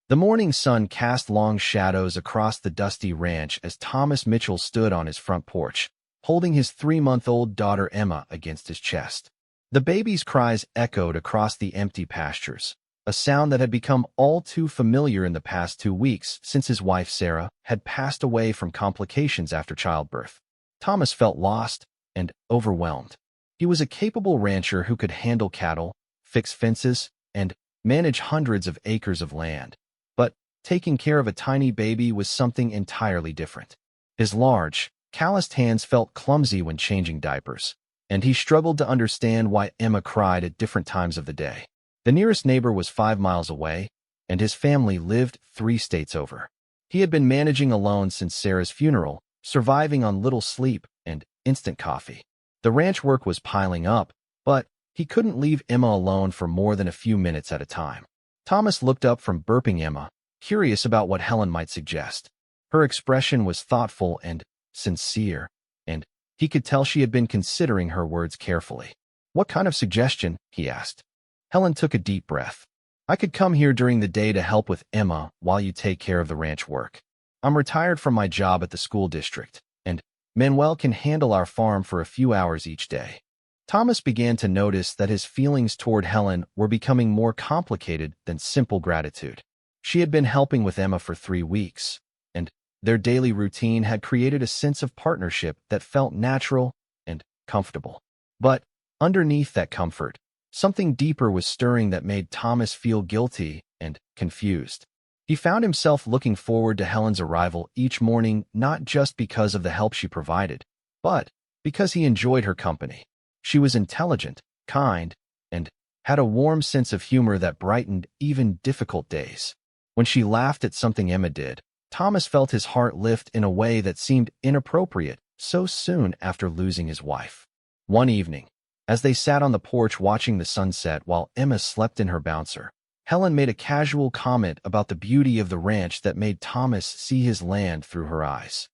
The morning sun cast long shadows across the dusty ranch as Thomas Mitchell stood on his front porch, holding his 3-month-old daughter Emma against his chest. The baby's cries echoed across the empty pastures, a sound that had become all too familiar in the past 2 weeks since his wife Sarah had passed away from complications after childbirth. Thomas felt lost and overwhelmed. He was a capable rancher who could handle cattle, fix fences, and manage hundreds of acres of land. But taking care of a tiny baby was something entirely different. His large, calloused hands felt clumsy when changing diapers, and he struggled to understand why Emma cried at different times of the day. The nearest neighbor was 5 miles away, and his family lived 3 states over. He had been managing alone since Sarah's funeral, surviving on little sleep and instant coffee. The ranch work was piling up, but he couldn't leave Emma alone for more than a few minutes at a time. Thomas looked up from burping Emma, curious about what Helen might suggest. Her expression was thoughtful and sincere, and he could tell she had been considering her words carefully. "What kind of suggestion?" he asked. Helen took a deep breath. "I could come here during the day to help with Emma while you take care of the ranch work. I'm retired from my job at the school district, and Manuel can handle our farm for a few hours each day." Thomas began to notice that his feelings toward Helen were becoming more complicated than simple gratitude. She had been helping with Emma for 3 weeks, and their daily routine had created a sense of partnership that felt natural and comfortable. But underneath that comfort, something deeper was stirring that made Thomas feel guilty and confused. He found himself looking forward to Helen's arrival each morning, not just because of the help she provided, but because he enjoyed her company. She was intelligent, kind, and had a warm sense of humor that brightened even difficult days. When she laughed at something Emma did, Thomas felt his heart lift in a way that seemed inappropriate so soon after losing his wife. One evening, as they sat on the porch watching the sunset while Emma slept in her bouncer, Helen made a casual comment about the beauty of the ranch that made Thomas see his land through her eyes.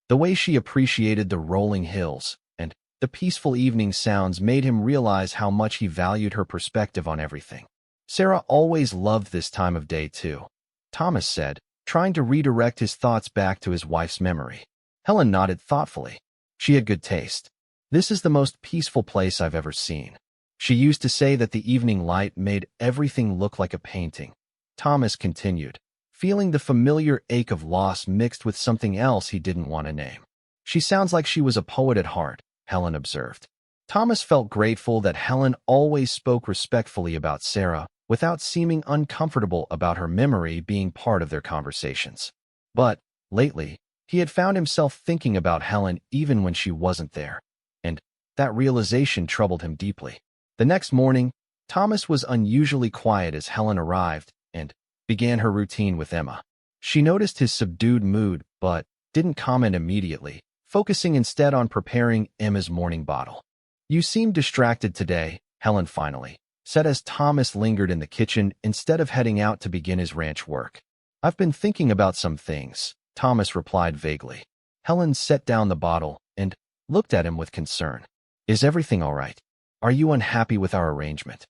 The way she appreciated the rolling hills and the peaceful evening sounds made him realize how much he valued her perspective on everything. "Sarah always loved this time of day too," Thomas said, trying to redirect his thoughts back to his wife's memory. Helen nodded thoughtfully. She had good taste. "This is the most peaceful place I've ever seen. She used to say that the evening light made everything look like a painting." Thomas continued, feeling the familiar ache of loss mixed with something else he didn't want to name. "She sounds like she was a poet at heart," Helen observed. Thomas felt grateful that Helen always spoke respectfully about Sarah without seeming uncomfortable about her memory being part of their conversations. But lately, he had found himself thinking about Helen even when she wasn't there, and that realization troubled him deeply. The next morning, Thomas was unusually quiet as Helen arrived and began her routine with Emma. She noticed his subdued mood but didn't comment immediately, focusing instead on preparing Emma's morning bottle. "You seem distracted today," Helen finally said as Thomas lingered in the kitchen instead of heading out to begin his ranch work. "I've been thinking about some things," Thomas replied vaguely. Helen set down the bottle and looked at him with concern. "Is everything all right? Are you unhappy with our arrangement?"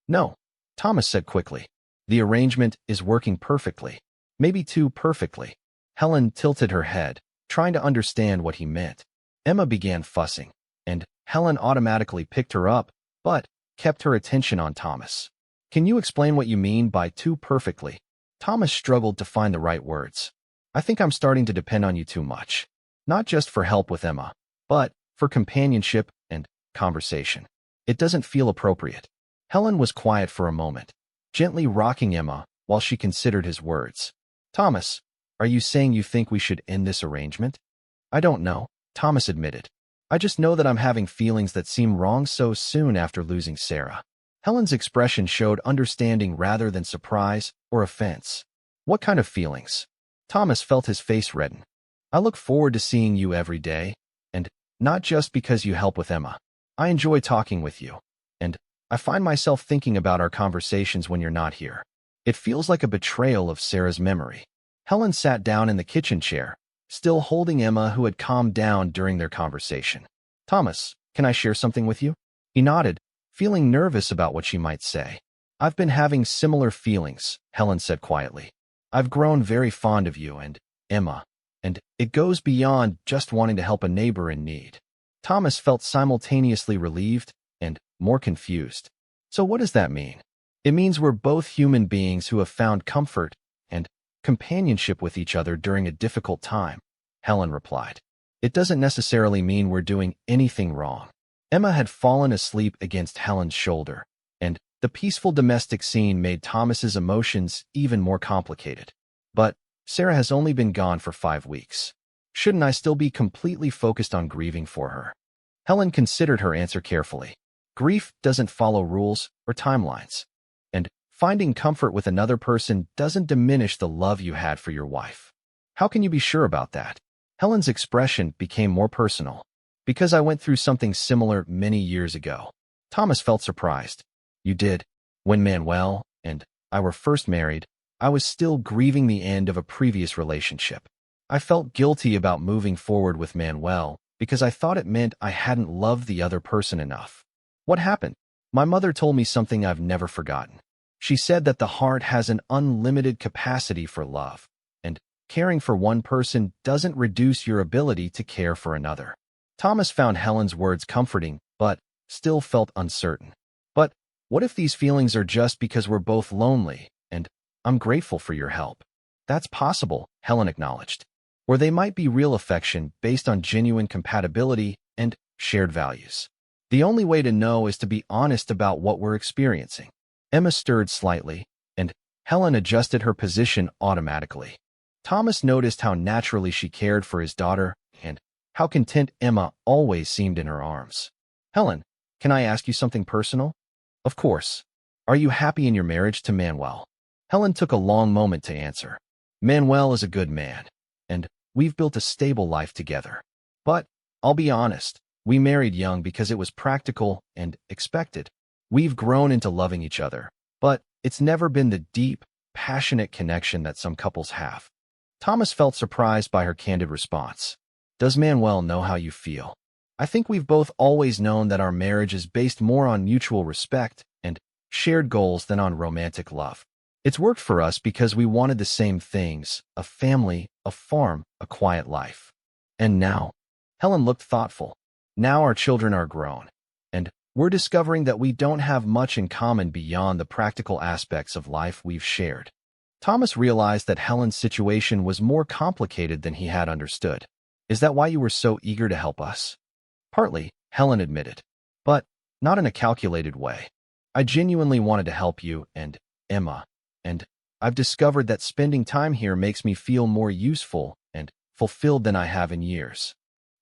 "No," Thomas said quickly. "The arrangement is working perfectly. Maybe too perfectly." Helen tilted her head, trying to understand what he meant. Emma began fussing, and Helen automatically picked her up, but kept her attention on Thomas. "Can you explain what you mean by too perfectly?" Thomas struggled to find the right words. "I think I'm starting to depend on you too much. Not just for help with Emma, but for companionship and conversation. It doesn't feel appropriate." Helen was quiet for a moment, gently rocking Emma while she considered his words. "Thomas, are you saying you think we should end this arrangement?" "I don't know," Thomas admitted. "I just know that I'm having feelings that seem wrong so soon after losing Sarah." Helen's expression showed understanding rather than surprise or offense. "What kind of feelings?" Thomas felt his face redden. "I look forward to seeing you every day, and not just because you help with Emma. I enjoy talking with you, and I find myself thinking about our conversations when you're not here. It feels like a betrayal of Sarah's memory." Helen sat down in the kitchen chair, still holding Emma, who had calmed down during their conversation. "Thomas, can I share something with you?" He nodded, feeling nervous about what she might say. "I've been having similar feelings," Helen said quietly. I've grown very fond of you and Emma, and it goes beyond just wanting to help a neighbor in need. Thomas felt simultaneously relieved and more confused. So what does that mean? It means we're both human beings who have found comfort and companionship with each other during a difficult time, Helen replied. It doesn't necessarily mean we're doing anything wrong. Emma had fallen asleep against Helen's shoulder, and the peaceful domestic scene made Thomas's emotions even more complicated. But Sarah has only been gone for 5 weeks. Shouldn't I still be completely focused on grieving for her? Helen considered her answer carefully. Grief doesn't follow rules or timelines. And finding comfort with another person doesn't diminish the love you had for your wife. How can you be sure about that? Helen's expression became more personal. Because I went through something similar many years ago. Thomas felt surprised. You did? When Manuel and I were first married, I was still grieving the end of a previous relationship. I felt guilty about moving forward with Manuel because I thought it meant I hadn't loved the other person enough. What happened? My mother told me something I've never forgotten. She said that the heart has an unlimited capacity for love, and caring for one person doesn't reduce your ability to care for another. Thomas found Helen's words comforting, but still felt uncertain. But what if these feelings are just because we're both lonely, and I'm grateful for your help? That's possible, Helen acknowledged. Or they might be real affection based on genuine compatibility and shared values. The only way to know is to be honest about what we're experiencing. Emma stirred slightly, and Helen adjusted her position automatically. Thomas noticed how naturally she cared for his daughter, and how content Emma always seemed in her arms. Helen, can I ask you something personal? Of course. Are you happy in your marriage to Manuel? Helen took a long moment to answer. Manuel is a good man, and we've built a stable life together. But, I'll be honest, we married young because it was practical and expected. We've grown into loving each other, but it's never been the deep, passionate connection that some couples have. Thomas felt surprised by her candid response. Does Manuel know how you feel? I think we've both always known that our marriage is based more on mutual respect and shared goals than on romantic love. It's worked for us because we wanted the same things, a family, a farm, a quiet life. And now, Helen looked thoughtful. Now our children are grown, and we're discovering that we don't have much in common beyond the practical aspects of life we've shared. Thomas realized that Helen's situation was more complicated than he had understood. Is that why you were so eager to help us? Partly, Helen admitted, but not in a calculated way. I genuinely wanted to help you and Emma, and I've discovered that spending time here makes me feel more useful and fulfilled than I have in years.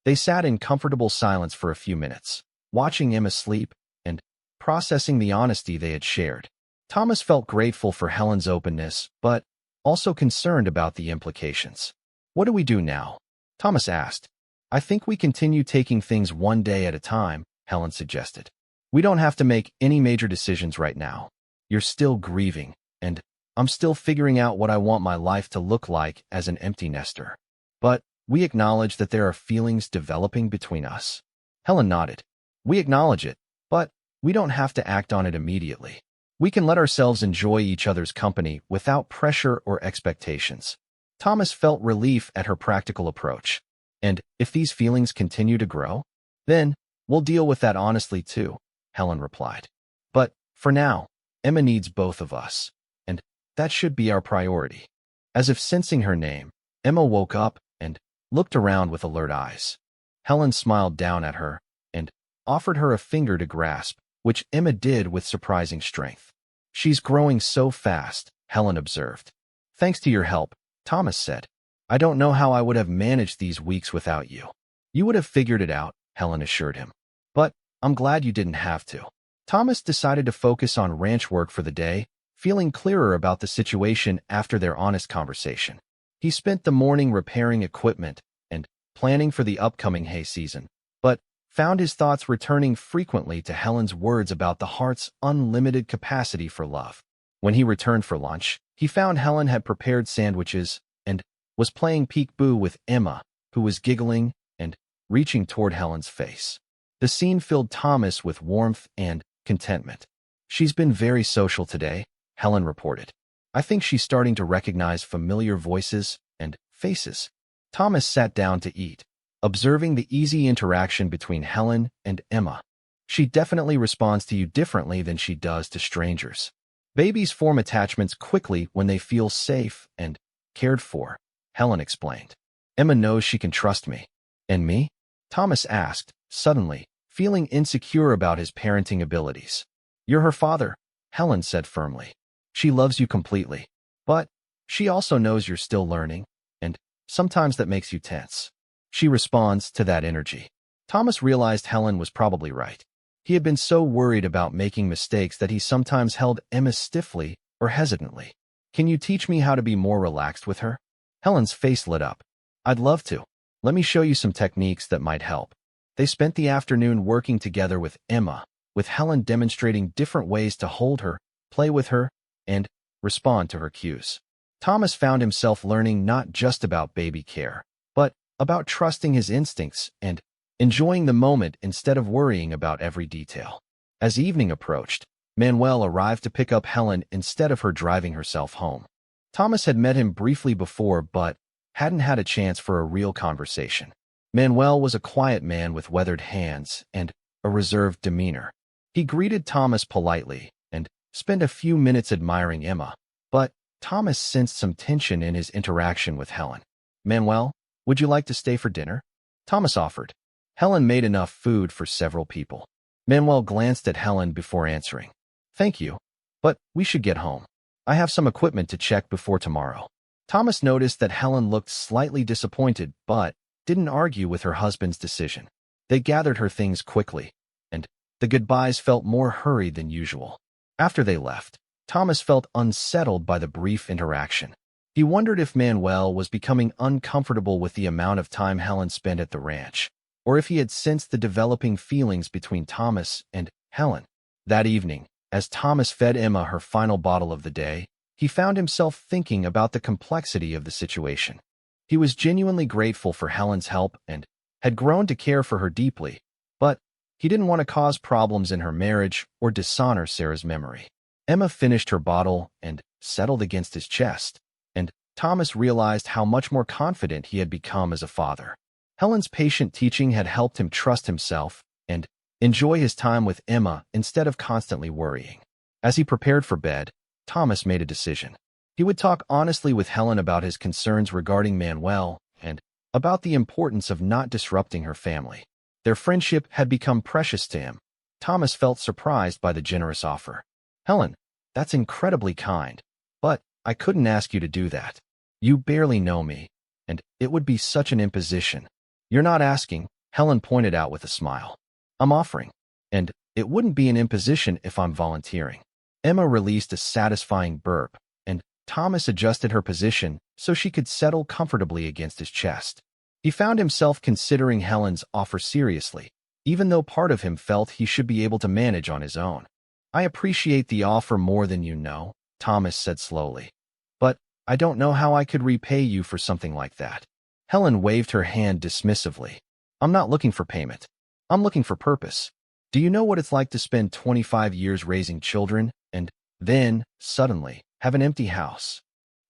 They sat in comfortable silence for a few minutes, watching Emma sleep and processing the honesty they had shared. Thomas felt grateful for Helen's openness, but also concerned about the implications. What do we do now? Thomas asked. I think we continue taking things one day at a time, Helen suggested. We don't have to make any major decisions right now. You're still grieving, and I'm still figuring out what I want my life to look like as an empty nester. But we acknowledge that there are feelings developing between us. Helen nodded. We acknowledge it, but we don't have to act on it immediately. We can let ourselves enjoy each other's company without pressure or expectations. Thomas felt relief at her practical approach. And if these feelings continue to grow, then we'll deal with that honestly too, Helen replied. But for now, Emma needs both of us, and that should be our priority. As if sensing her name, Emma woke up and looked around with alert eyes. Helen smiled down at her and offered her a finger to grasp, which Emma did with surprising strength. She's growing so fast, Helen observed. Thanks to your help, Thomas said. I don't know how I would have managed these weeks without you. You would have figured it out, Helen assured him. But I'm glad you didn't have to. Thomas decided to focus on ranch work for the day, feeling clearer about the situation after their honest conversation. He spent the morning repairing equipment and planning for the upcoming hay season, but found his thoughts returning frequently to Helen's words about the heart's unlimited capacity for love. When he returned for lunch, he found Helen had prepared sandwiches and was playing peek-boo with Emma, who was giggling and reaching toward Helen's face. The scene filled Thomas with warmth and contentment. She's been very social today, Helen reported. I think she's starting to recognize familiar voices and faces. Thomas sat down to eat, observing the easy interaction between Helen and Emma. She definitely responds to you differently than she does to strangers. Babies form attachments quickly when they feel safe and cared for, Helen explained. Emma knows she can trust me. And me? Thomas asked, suddenly, feeling insecure about his parenting abilities. You're her father, Helen said firmly. She loves you completely. But she also knows you're still learning, and sometimes that makes you tense. She responds to that energy. Thomas realized Helen was probably right. He had been so worried about making mistakes that he sometimes held Emma stiffly or hesitantly. Can you teach me how to be more relaxed with her? Helen's face lit up. I'd love to. Let me show you some techniques that might help. They spent the afternoon working together with Emma, with Helen demonstrating different ways to hold her, play with her, and respond to her cues. Thomas found himself learning not just about baby care, but about trusting his instincts and enjoying the moment instead of worrying about every detail. As evening approached, Manuel arrived to pick up Helen instead of her driving herself home. Thomas had met him briefly before but hadn't had a chance for a real conversation. Manuel was a quiet man with weathered hands and a reserved demeanor. He greeted Thomas politely and spent a few minutes admiring Emma, but Thomas sensed some tension in his interaction with Helen. Manuel, would you like to stay for dinner? Thomas offered. Helen made enough food for several people. Manuel glanced at Helen before answering. Thank you, but we should get home. I have some equipment to check before tomorrow. Thomas noticed that Helen looked slightly disappointed but didn't argue with her husband's decision. They gathered her things quickly, and the goodbyes felt more hurried than usual. After they left, Thomas felt unsettled by the brief interaction. He wondered if Manuel was becoming uncomfortable with the amount of time Helen spent at the ranch, or if he had sensed the developing feelings between Thomas and Helen. That evening, as Thomas fed Emma her final bottle of the day, he found himself thinking about the complexity of the situation. He was genuinely grateful for Helen's help and had grown to care for her deeply, but he didn't want to cause problems in her marriage or dishonor Sarah's memory. Emma finished her bottle and settled against his chest, and Thomas realized how much more confident he had become as a father. Helen's patient teaching had helped him trust himself and enjoy his time with Emma instead of constantly worrying. As he prepared for bed, Thomas made a decision. He would talk honestly with Helen about his concerns regarding Manuel and about the importance of not disrupting her family. Their friendship had become precious to him. Thomas felt surprised by the generous offer. Helen, that's incredibly kind, but I couldn't ask you to do that. You barely know me, and it would be such an imposition. You're not asking, Helen pointed out with a smile. I'm offering, and it wouldn't be an imposition if I'm volunteering. Emma released a satisfying burp, and Thomas adjusted her position so she could settle comfortably against his chest. He found himself considering Helen's offer seriously, even though part of him felt he should be able to manage on his own. I appreciate the offer more than you know, Thomas said slowly. But I don't know how I could repay you for something like that. Helen waved her hand dismissively. I'm not looking for payment. I'm looking for purpose. Do you know what it's like to spend 25 years raising children and then, suddenly, have an empty house?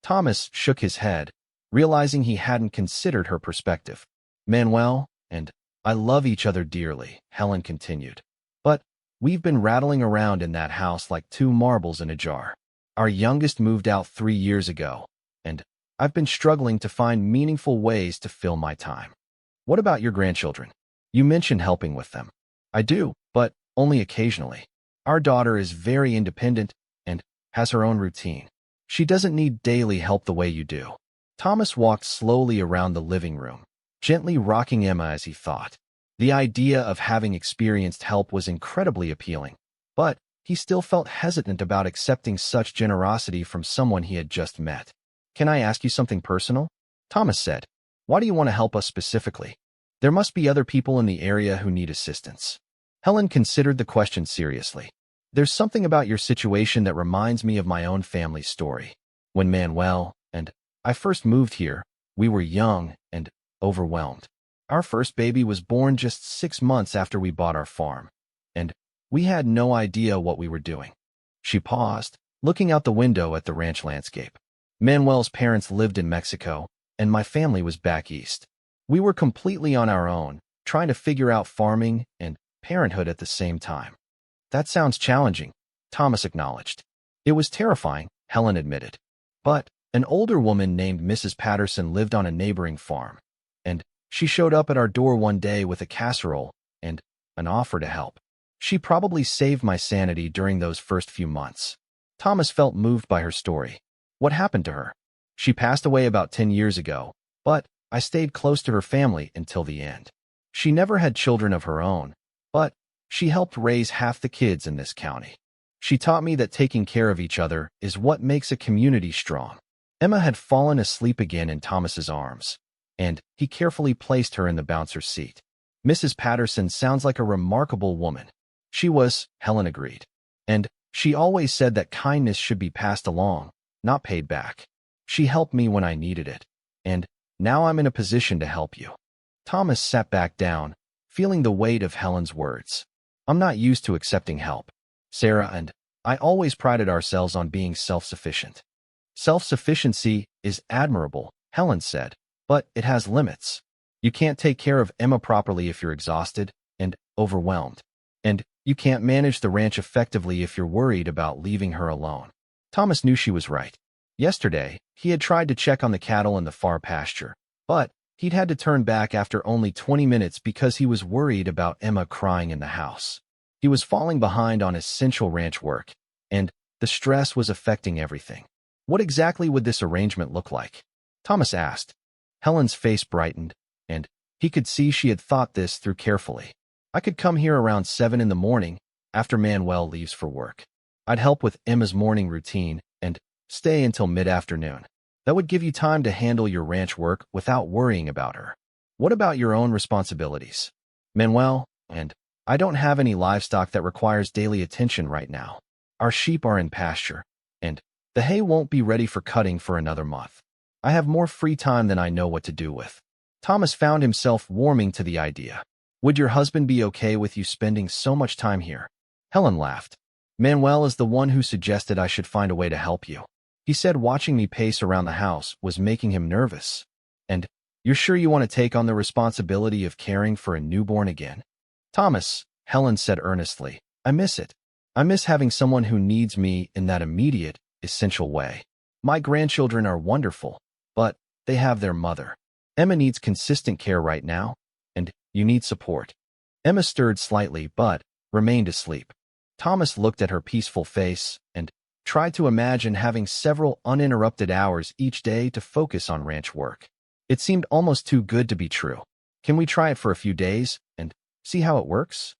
Thomas shook his head, realizing he hadn't considered her perspective. Manuel and I love each other dearly, Helen continued. But we've been rattling around in that house like two marbles in a jar. Our youngest moved out 3 years ago, and I've been struggling to find meaningful ways to fill my time. What about your grandchildren? You mentioned helping with them. I do, but only occasionally. Our daughter is very independent and has her own routine. She doesn't need daily help the way you do. Thomas walked slowly around the living room, gently rocking Emma as he thought. The idea of having experienced help was incredibly appealing, but he still felt hesitant about accepting such generosity from someone he had just met. Can I ask you something personal? Thomas said. Why do you want to help us specifically? There must be other people in the area who need assistance. Helen considered the question seriously. There's something about your situation that reminds me of my own family's story. When Manuel and I first moved here, we were young and overwhelmed. Our first baby was born just 6 months after we bought our farm, and we had no idea what we were doing. She paused, looking out the window at the ranch landscape. Manuel's parents lived in Mexico, and my family was back east. We were completely on our own, trying to figure out farming and parenthood at the same time. That sounds challenging, Thomas acknowledged. It was terrifying, Helen admitted. But an older woman named Mrs. Patterson lived on a neighboring farm, and she showed up at our door one day with a casserole and an offer to help. She probably saved my sanity during those first few months. Thomas felt moved by her story. What happened to her? She passed away about 10 years ago, but I stayed close to her family until the end. She never had children of her own, but she helped raise half the kids in this county. She taught me that taking care of each other is what makes a community strong. Emma had fallen asleep again in Thomas's arms, and he carefully placed her in the bouncer seat. Mrs. Patterson sounds like a remarkable woman. She was, Helen agreed. And she always said that kindness should be passed along, not paid back. She helped me when I needed it, and now I'm in a position to help you. Thomas sat back down, feeling the weight of Helen's words. I'm not used to accepting help. Sarah and I always prided ourselves on being self-sufficient. Self-sufficiency is admirable, Helen said, but it has limits. You can't take care of Emma properly if you're exhausted and overwhelmed. And you can't manage the ranch effectively if you're worried about leaving her alone. Thomas knew she was right. Yesterday, he had tried to check on the cattle in the far pasture, but he'd had to turn back after only 20 minutes because he was worried about Emma crying in the house. He was falling behind on essential ranch work, and the stress was affecting everything. What exactly would this arrangement look like? Thomas asked. Helen's face brightened, and he could see she had thought this through carefully. I could come here around 7 in the morning after Manuel leaves for work. I'd help with Emma's morning routine and stay until mid-afternoon. That would give you time to handle your ranch work without worrying about her. What about your own responsibilities? Manuel, and I don't have any livestock that requires daily attention right now. Our sheep are in pasture, and the hay won't be ready for cutting for another month. I have more free time than I know what to do with. Thomas found himself warming to the idea. Would your husband be okay with you spending so much time here? Helen laughed. Manuel is the one who suggested I should find a way to help you. He said watching me pace around the house was making him nervous. And you're sure you want to take on the responsibility of caring for a newborn again? Thomas, Helen said earnestly, I miss it. I miss having someone who needs me in that immediate, essential way. My grandchildren are wonderful, but they have their mother. Emma needs consistent care right now, and you need support. Emma stirred slightly but remained asleep. Thomas looked at her peaceful face and tried to imagine having several uninterrupted hours each day to focus on ranch work. It seemed almost too good to be true. Can we try it for a few days and see how it works?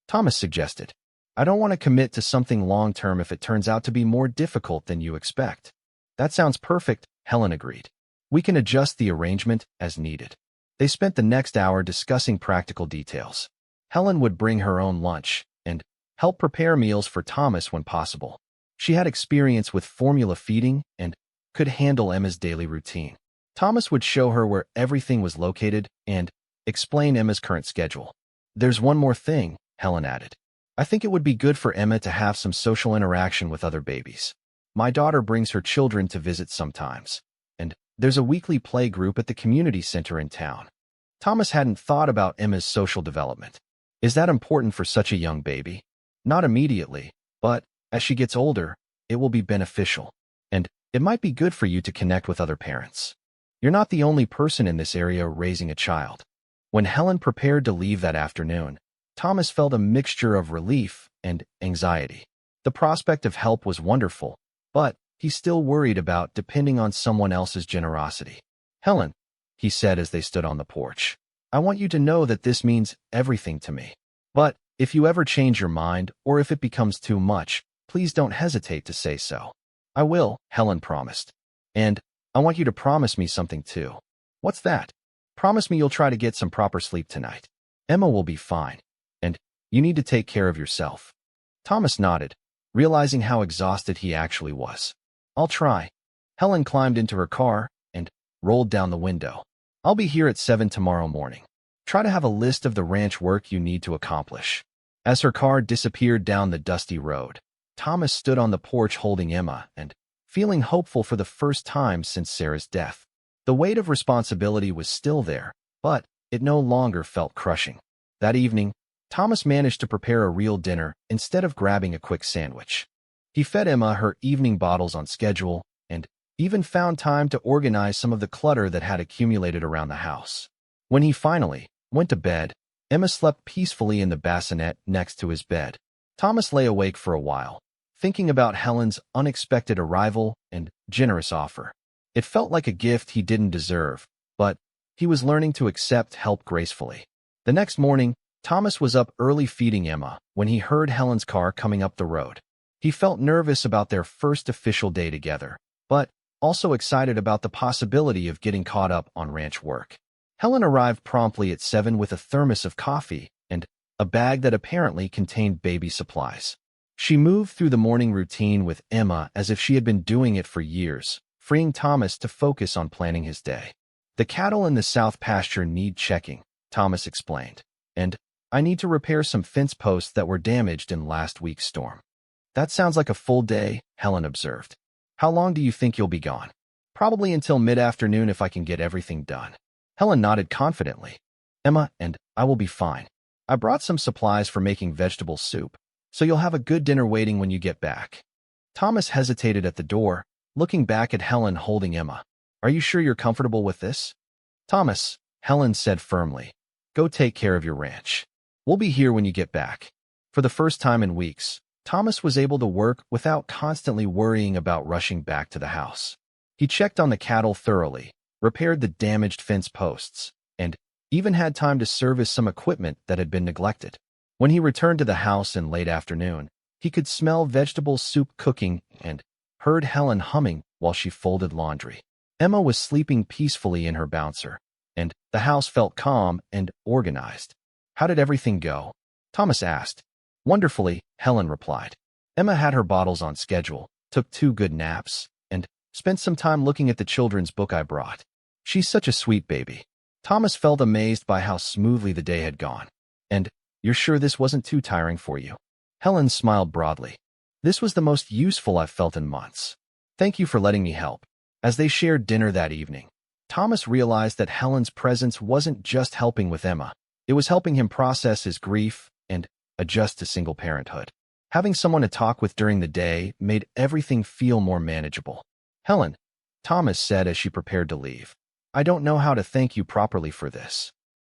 Thomas suggested. I don't want to commit to something long-term if it turns out to be more difficult than you expect. That sounds perfect, Helen agreed. We can adjust the arrangement as needed. They spent the next hour discussing practical details. Helen would bring her own lunch and help prepare meals for Thomas when possible. She had experience with formula feeding and could handle Emma's daily routine. Thomas would show her where everything was located and explain Emma's current schedule. There's one more thing, Helen added. I think it would be good for Emma to have some social interaction with other babies. My daughter brings her children to visit sometimes, and there's a weekly play group at the community center in town. Thomas hadn't thought about Emma's social development. Is that important for such a young baby? Not immediately, but as she gets older, it will be beneficial, and it might be good for you to connect with other parents. You're not the only person in this area raising a child. When Helen prepared to leave that afternoon, Thomas felt a mixture of relief and anxiety. The prospect of help was wonderful, but he still worried about depending on someone else's generosity. Helen, he said as they stood on the porch, I want you to know that this means everything to me. But if you ever change your mind or if it becomes too much, please don't hesitate to say so. I will, Helen promised. And I want you to promise me something too. What's that? Promise me you'll try to get some proper sleep tonight. Emma will be fine. And you need to take care of yourself. Thomas nodded, realizing how exhausted he actually was. I'll try. Helen climbed into her car and rolled down the window. I'll be here at 7 tomorrow morning. Try to have a list of the ranch work you need to accomplish. As her car disappeared down the dusty road, Thomas stood on the porch holding Emma and feeling hopeful for the first time since Sarah's death. The weight of responsibility was still there, but it no longer felt crushing. That evening, Thomas managed to prepare a real dinner instead of grabbing a quick sandwich. He fed Emma her evening bottles on schedule and even found time to organize some of the clutter that had accumulated around the house. When he finally went to bed, Emma slept peacefully in the bassinet next to his bed. Thomas lay awake for a while, thinking about Helen's unexpected arrival and generous offer. It felt like a gift he didn't deserve, but he was learning to accept help gracefully. The next morning, Thomas was up early feeding Emma when he heard Helen's car coming up the road. He felt nervous about their first official day together, but also excited about the possibility of getting caught up on ranch work. Helen arrived promptly at 7 with a thermos of coffee and a bag that apparently contained baby supplies. She moved through the morning routine with Emma as if she had been doing it for years, freeing Thomas to focus on planning his day. "The cattle in the south pasture need checking," Thomas explained, "and I need to repair some fence posts that were damaged in last week's storm." "That sounds like a full day," Helen observed. "How long do you think you'll be gone?" "Probably until mid-afternoon if I can get everything done." Helen nodded confidently. "Emma and I will be fine. I brought some supplies for making vegetable soup, so you'll have a good dinner waiting when you get back." Thomas hesitated at the door, looking back at Helen holding Emma. "Are you sure you're comfortable with this?" "Thomas," Helen said firmly, "go take care of your ranch. We'll be here when you get back." For the first time in weeks, Thomas was able to work without constantly worrying about rushing back to the house. He checked on the cattle thoroughly, repaired the damaged fence posts, and even had time to service some equipment that had been neglected. When he returned to the house in late afternoon, he could smell vegetable soup cooking and heard Helen humming while she folded laundry. Emma was sleeping peacefully in her bouncer, and the house felt calm and organized. "How did everything go?" Thomas asked. "Wonderfully," Helen replied. "Emma had her bottles on schedule, took 2 good naps, and spent some time looking at the children's book I brought. She's such a sweet baby." Thomas felt amazed by how smoothly the day had gone. "And you're sure this wasn't too tiring for you?" Helen smiled broadly. "This was the most useful I've felt in months. Thank you for letting me help." As they shared dinner that evening, Thomas realized that Helen's presence wasn't just helping with Emma. It was helping him process his grief and adjust to single parenthood. Having someone to talk with during the day made everything feel more manageable. "Helen," Thomas said as she prepared to leave, "I don't know how to thank you properly for this."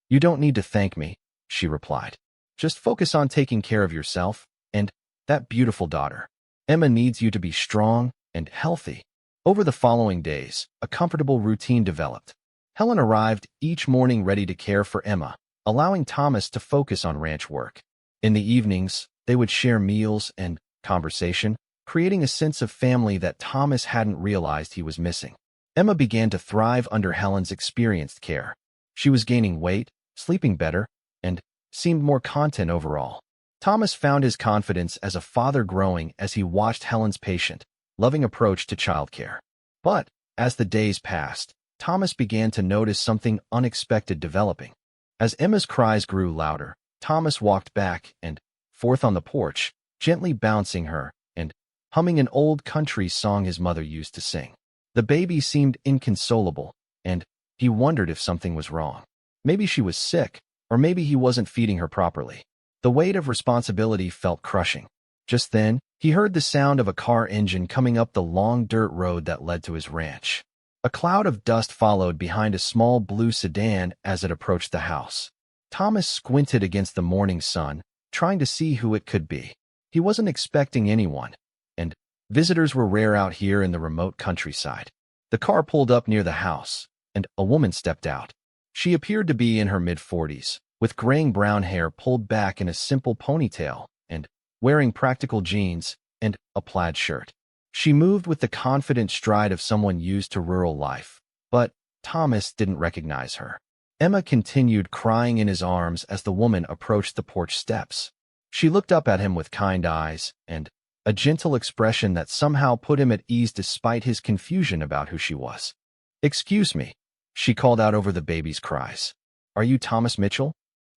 "You don't need to thank me," she replied. "Just focus on taking care of yourself and that beautiful daughter. Emma needs you to be strong and healthy." Over the following days, a comfortable routine developed. Helen arrived each morning ready to care for Emma, allowing Thomas to focus on ranch work. In the evenings, they would share meals and conversation, creating a sense of family that Thomas hadn't realized he was missing. Emma began to thrive under Helen's experienced care. She was gaining weight, sleeping better, and seemed more content overall. Thomas found his confidence as a father growing as he watched Helen's patient, loving approach to childcare. But as the days passed, Thomas began to notice something unexpected developing. As Emma's cries grew louder, Thomas walked back and forth on the porch, gently bouncing her and humming an old country song his mother used to sing. The baby seemed inconsolable, and he wondered if something was wrong. Maybe she was sick, or maybe he wasn't feeding her properly. The weight of responsibility felt crushing. Just then, he heard the sound of a car engine coming up the long dirt road that led to his ranch. A cloud of dust followed behind a small blue sedan as it approached the house. Thomas squinted against the morning sun, trying to see who it could be. He wasn't expecting anyone, and visitors were rare out here in the remote countryside. The car pulled up near the house, and a woman stepped out. She appeared to be in her mid-40s, with graying brown hair pulled back in a simple ponytail, and wearing practical jeans and a plaid shirt. She moved with the confident stride of someone used to rural life, but Thomas didn't recognize her. Emma continued crying in his arms as the woman approached the porch steps. She looked up at him with kind eyes and a gentle expression that somehow put him at ease despite his confusion about who she was. "Excuse me," she called out over the baby's cries. "Are you Thomas Mitchell?"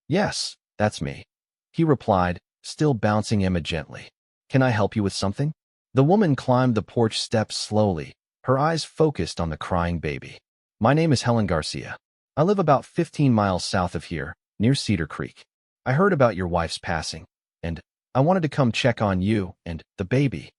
"Yes, that's me," he replied, still bouncing Emma gently. Can I help you with something? The woman climbed the porch steps slowly, her eyes focused on the crying baby. My name is Helen Garcia. I live about 15 miles south of here, near Cedar Creek. I heard about your wife's passing, and I wanted to come check on you and the baby.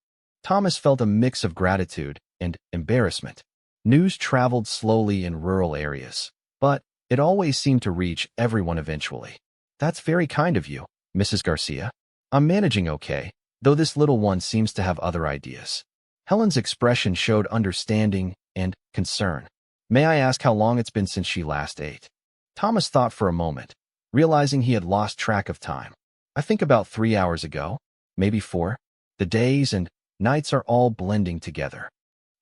Thomas felt a mix of gratitude and embarrassment. News traveled slowly in rural areas, but it always seemed to reach everyone eventually. That's very kind of you, Mrs. Garcia. I'm managing okay, though this little one seems to have other ideas. Helen's expression showed understanding and concern. May I ask how long it's been since she last ate? Thomas thought for a moment, realizing he had lost track of time. I think about 3 hours ago, maybe 4. The days and nights are all blending together.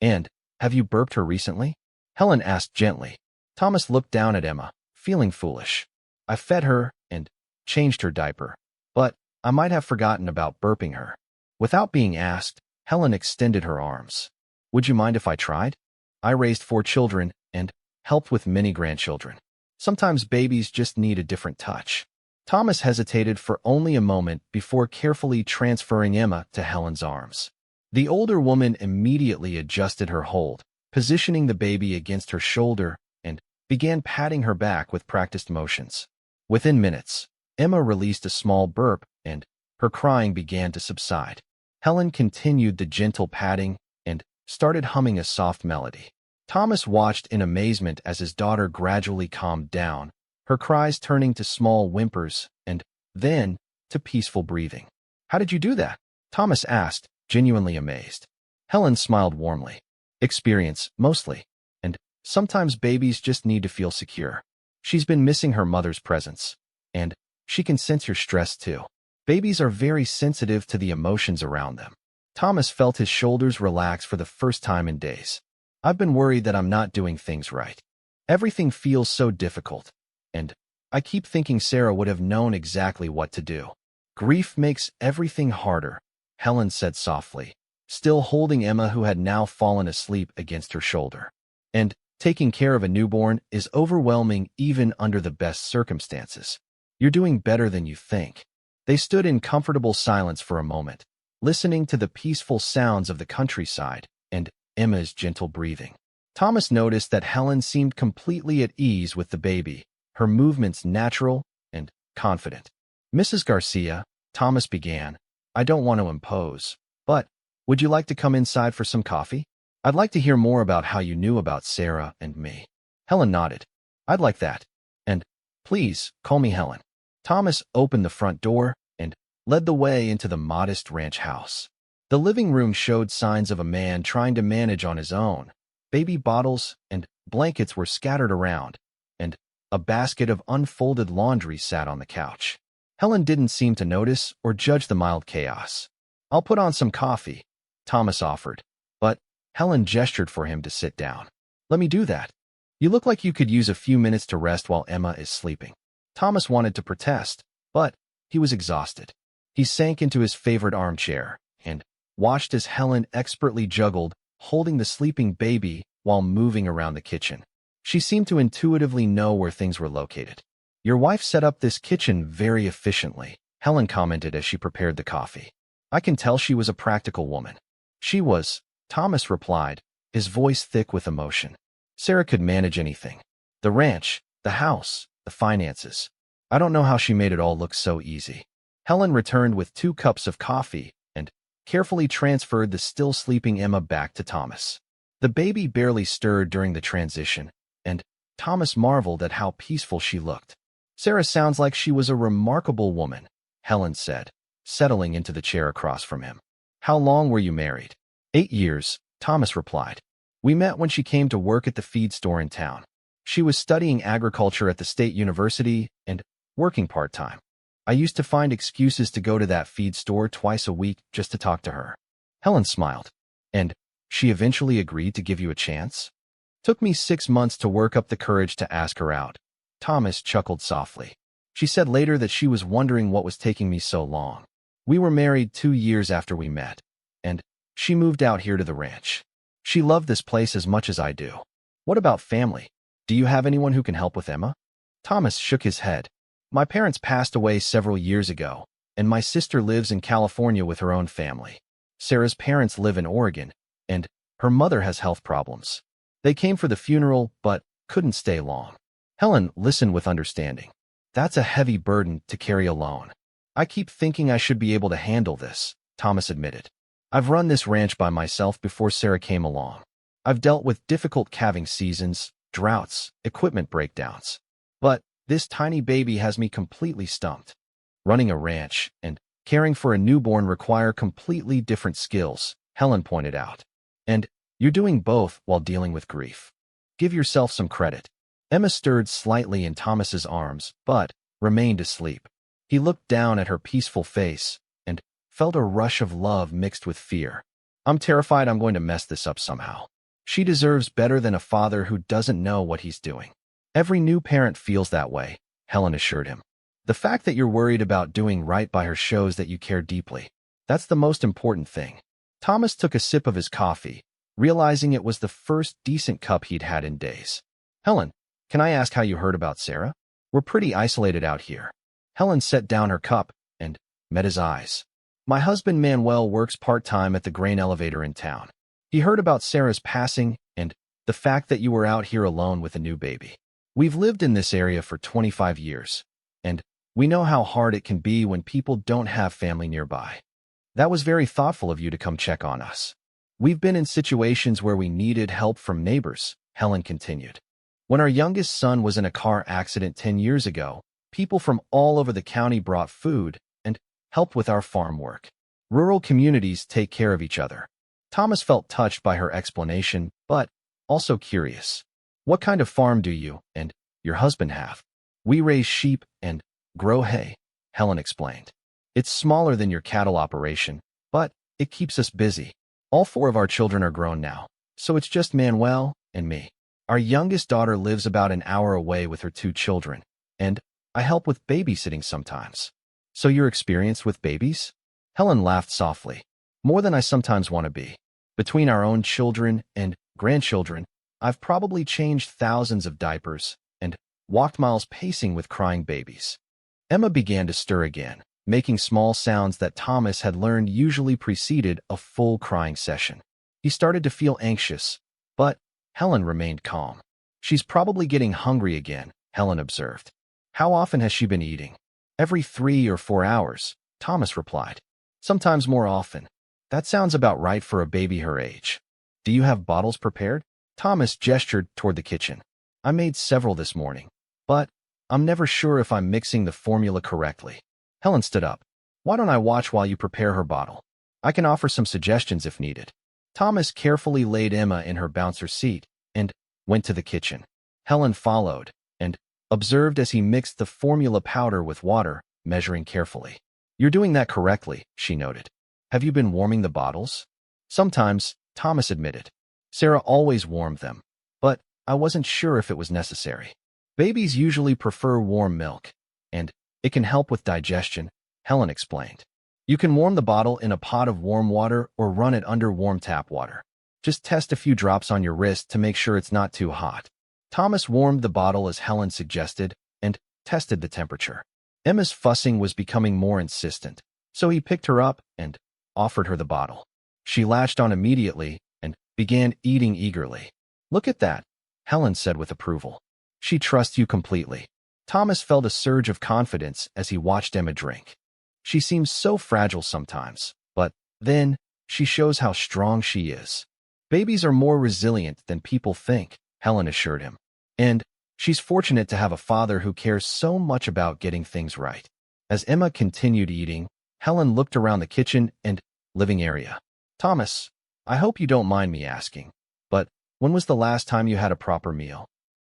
And, have you burped her recently? Helen asked gently. Thomas looked down at Emma, feeling foolish. I fed her and changed her diaper, but I might have forgotten about burping her. Without being asked, Helen extended her arms. Would you mind if I tried? I raised 4 children and helped with many grandchildren. Sometimes babies just need a different touch. Thomas hesitated for only a moment before carefully transferring Emma to Helen's arms. The older woman immediately adjusted her hold, positioning the baby against her shoulder, and began patting her back with practiced motions. Within minutes, Emma released a small burp, and her crying began to subside. Helen continued the gentle patting and started humming a soft melody. Thomas watched in amazement as his daughter gradually calmed down, her cries turning to small whimpers and then to peaceful breathing. How did you do that? Thomas asked, genuinely amazed. Helen smiled warmly. Experience, mostly. And sometimes babies just need to feel secure. She's been missing her mother's presence. And she can sense your stress too. Babies are very sensitive to the emotions around them. Thomas felt his shoulders relax for the first time in days. I've been worried that I'm not doing things right. Everything feels so difficult. And I keep thinking Sarah would have known exactly what to do. Grief makes everything harder, Helen said softly, still holding Emma, who had now fallen asleep against her shoulder. And taking care of a newborn is overwhelming even under the best circumstances. You're doing better than you think. They stood in comfortable silence for a moment, listening to the peaceful sounds of the countryside and Emma's gentle breathing. Thomas noticed that Helen seemed completely at ease with the baby, her movements natural and confident. Mrs. Garcia, Thomas began, I don't want to impose, but would you like to come inside for some coffee? I'd like to hear more about how you knew about Sarah and me. Helen nodded. I'd like that. And please, call me Helen. Thomas opened the front door and led the way into the modest ranch house. The living room showed signs of a man trying to manage on his own. Baby bottles and blankets were scattered around, and a basket of unfolded laundry sat on the couch. Helen didn't seem to notice or judge the mild chaos. I'll put on some coffee, Thomas offered, but Helen gestured for him to sit down. Let me do that. You look like you could use a few minutes to rest while Emma is sleeping. Thomas wanted to protest, but he was exhausted. He sank into his favorite armchair and watched as Helen expertly juggled, holding the sleeping baby while moving around the kitchen. She seemed to intuitively know where things were located. Your wife set up this kitchen very efficiently, Helen commented as she prepared the coffee. I can tell she was a practical woman. She was, Thomas replied, his voice thick with emotion. Sarah could manage anything. The ranch, the house, the finances. I don't know how she made it all look so easy. Helen returned with 2 cups of coffee and carefully transferred the still sleeping Emma back to Thomas. The baby barely stirred during the transition, and Thomas marveled at how peaceful she looked. Sarah sounds like she was a remarkable woman, Helen said, settling into the chair across from him. How long were you married? 8 years, Thomas replied. We met when she came to work at the feed store in town. She was studying agriculture at the state university and working part-time. I used to find excuses to go to that feed store twice a week just to talk to her. Helen smiled. And she eventually agreed to give you a chance? Took me 6 months to work up the courage to ask her out. Thomas chuckled softly. She said later that she was wondering what was taking me so long. We were married 2 years after we met, and she moved out here to the ranch. She loved this place as much as I do. What about family? Do you have anyone who can help with Emma? Thomas shook his head. My parents passed away several years ago, and my sister lives in California with her own family. Sarah's parents live in Oregon, and her mother has health problems. They came for the funeral, but couldn't stay long. Helen listened with understanding. That's a heavy burden to carry alone. I keep thinking I should be able to handle this, Thomas admitted. I've run this ranch by myself before Sarah came along. I've dealt with difficult calving seasons, droughts, equipment breakdowns. But this tiny baby has me completely stumped. Running a ranch and caring for a newborn require completely different skills, Helen pointed out. And you're doing both while dealing with grief. Give yourself some credit. Emma stirred slightly in Thomas's arms, but remained asleep. He looked down at her peaceful face and felt a rush of love mixed with fear. I'm terrified I'm going to mess this up somehow. She deserves better than a father who doesn't know what he's doing. Every new parent feels that way, Helen assured him. The fact that you're worried about doing right by her shows that you care deeply. That's the most important thing. Thomas took a sip of his coffee, realizing it was the first decent cup he'd had in days. Helen, can I ask how you heard about Sarah? We're pretty isolated out here. Helen set down her cup and met his eyes. My husband Manuel works part-time at the grain elevator in town. He heard about Sarah's passing and the fact that you were out here alone with a new baby. We've lived in this area for 25 years, and we know how hard it can be when people don't have family nearby. That was very thoughtful of you to come check on us. We've been in situations where we needed help from neighbors, Helen continued. When our youngest son was in a car accident 10 years ago, people from all over the county brought food and helped with our farm work. Rural communities take care of each other. Thomas felt touched by her explanation, but also curious. What kind of farm do you and your husband have? We raise sheep and grow hay, Helen explained. It's smaller than your cattle operation, but it keeps us busy. All 4 of our children are grown now, so it's just Manuel and me. Our youngest daughter lives about an hour away with her 2 children, and I help with babysitting sometimes. So you're experienced with babies? Helen laughed softly. More than I sometimes want to be. Between our own children and grandchildren, I've probably changed thousands of diapers and walked miles pacing with crying babies. Emma began to stir again, making small sounds that Thomas had learned usually preceded a full crying session. He started to feel anxious, but Helen remained calm. She's probably getting hungry again, Helen observed. How often has she been eating? Every 3 or 4 hours, Thomas replied. Sometimes more often. That sounds about right for a baby her age. Do you have bottles prepared? Thomas gestured toward the kitchen. I made several this morning, but I'm never sure if I'm mixing the formula correctly. Helen stood up. Why don't I watch while you prepare her bottle? I can offer some suggestions if needed. Thomas carefully laid Emma in her bouncer seat and went to the kitchen. Helen followed and observed as he mixed the formula powder with water, measuring carefully. You're doing that correctly, she noted. Have you been warming the bottles? Sometimes, Thomas admitted. Sarah always warmed them, but I wasn't sure if it was necessary. Babies usually prefer warm milk, and it can help with digestion, Helen explained. You can warm the bottle in a pot of warm water or run it under warm tap water. Just test a few drops on your wrist to make sure it's not too hot. Thomas warmed the bottle as Helen suggested and tested the temperature. Emma's fussing was becoming more insistent, so he picked her up and offered her the bottle. She latched on immediately and began eating eagerly. Look at that, Helen said with approval. She trusts you completely. Thomas felt a surge of confidence as he watched Emma drink. She seems so fragile sometimes, but then she shows how strong she is. Babies are more resilient than people think, Helen assured him. And she's fortunate to have a father who cares so much about getting things right. As Emma continued eating, Helen looked around the kitchen and living area. Thomas, I hope you don't mind me asking, but when was the last time you had a proper meal?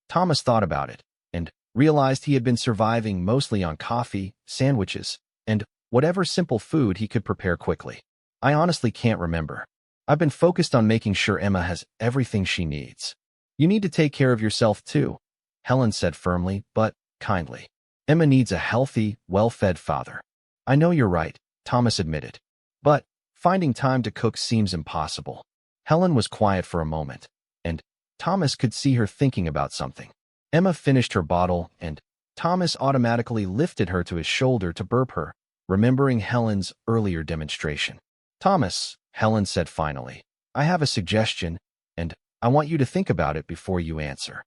Thomas thought about it and realized he had been surviving mostly on coffee, sandwiches, and whatever simple food he could prepare quickly. I honestly can't remember. I've been focused on making sure Emma has everything she needs. You need to take care of yourself too, Helen said firmly but kindly. Emma needs a healthy, well-fed father. I know you're right, Thomas admitted. But finding time to cook seems impossible. Helen was quiet for a moment, and Thomas could see her thinking about something. Emma finished her bottle, and Thomas automatically lifted her to his shoulder to burp her, remembering Helen's earlier demonstration. "Thomas," Helen said finally, "I have a suggestion, and I want you to think about it before you answer."